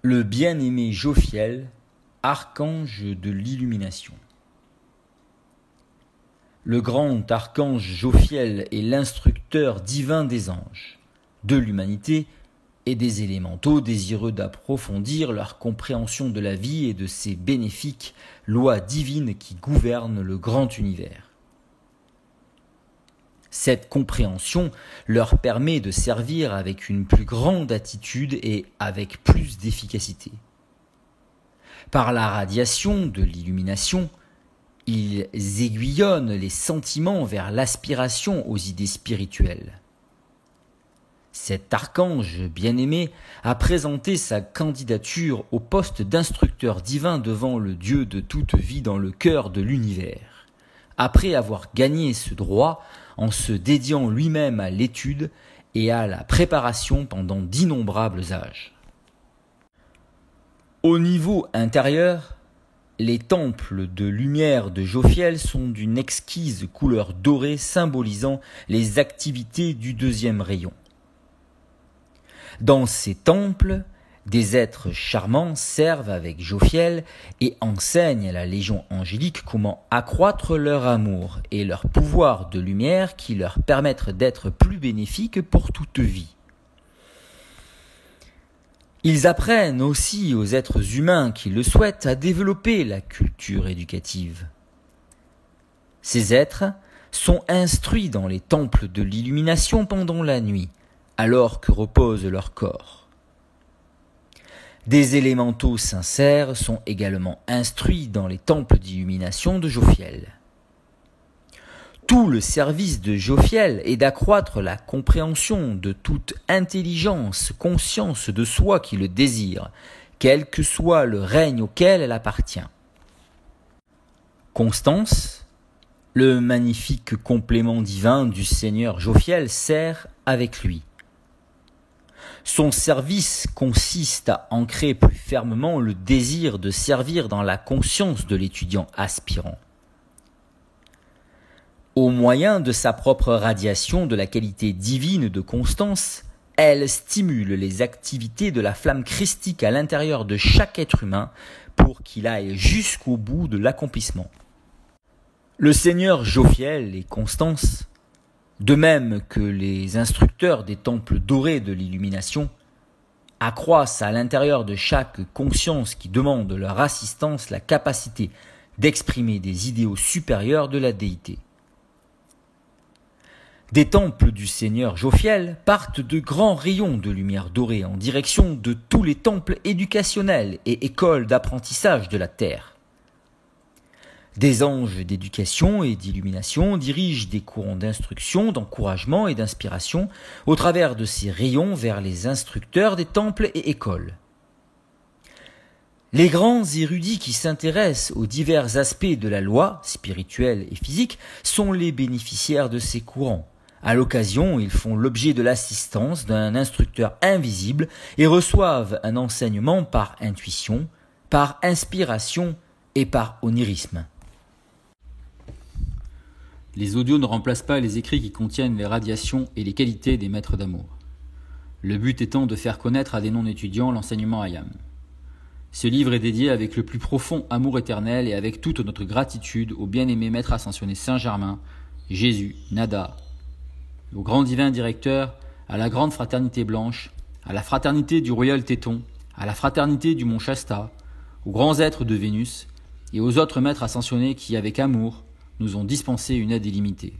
Le bien-aimé Jophiel, archange de l'illumination. Le grand archange Jophiel est l'instructeur divin des anges, de l'humanité et des élémentaux désireux d'approfondir leur compréhension de la vie et de ses bénéfiques lois divines qui gouvernent le grand univers. Cette compréhension leur permet de servir avec une plus grande attitude et avec plus d'efficacité. Par la radiation de l'illumination, ils aiguillonnent les sentiments vers l'aspiration aux idées spirituelles. Cet archange bien-aimé a présenté sa candidature au poste d'instructeur divin devant le Dieu de toute vie dans le cœur de l'univers, après avoir gagné ce droit en se dédiant lui-même à l'étude et à la préparation pendant d'innombrables âges. Au niveau intérieur, les temples de lumière de Jophiel sont d'une exquise couleur dorée symbolisant les activités du deuxième rayon. Dans ces temples, des êtres charmants servent avec Jophiel et enseignent à la légion angélique comment accroître leur amour et leur pouvoir de lumière qui leur permettent d'être plus bénéfiques pour toute vie. Ils apprennent aussi aux êtres humains qui le souhaitent à développer la culture éducative. Ces êtres sont instruits dans les temples de l'illumination pendant la nuit, alors que repose leur corps. Des élémentaux sincères sont également instruits dans les temples d'illumination de Jophiel. Tout le service de Jophiel est d'accroître la compréhension de toute intelligence, conscience de soi qui le désire, quel que soit le règne auquel elle appartient. Constance, le magnifique complément divin du Seigneur Jophiel, sert avec lui. Son service consiste à ancrer plus fermement le désir de servir dans la conscience de l'étudiant aspirant. Au moyen de sa propre radiation de la qualité divine de Constance, elle stimule les activités de la flamme christique à l'intérieur de chaque être humain pour qu'il aille jusqu'au bout de l'accomplissement. Le Seigneur Jophiel et Constance, de même que les instructeurs des temples dorés de l'illumination, accroissent à l'intérieur de chaque conscience qui demande leur assistance la capacité d'exprimer des idéaux supérieurs de la déité. Des temples du Seigneur Jophiel partent de grands rayons de lumière dorée en direction de tous les temples éducationnels et écoles d'apprentissage de la terre. Des anges d'éducation et d'illumination dirigent des courants d'instruction, d'encouragement et d'inspiration au travers de ces rayons vers les instructeurs des temples et écoles. Les grands érudits qui s'intéressent aux divers aspects de la loi, spirituelle et physique, sont les bénéficiaires de ces courants. À l'occasion, ils font l'objet de l'assistance d'un instructeur invisible et reçoivent un enseignement par intuition, par inspiration et par onirisme. Les audios ne remplacent pas les écrits qui contiennent les radiations et les qualités des maîtres d'amour. Le but étant de faire connaître à des non-étudiants l'enseignement Hayam. Ce livre est dédié avec le plus profond amour éternel et avec toute notre gratitude au bien-aimé maître ascensionné Saint-Germain, Jésus, Nada, au grand divin directeur, à la grande fraternité blanche, à la fraternité du royal Téton, à la fraternité du mont Shasta, aux grands êtres de Vénus et aux autres maîtres ascensionnés qui, avec amour, nous ont dispensé une aide illimitée.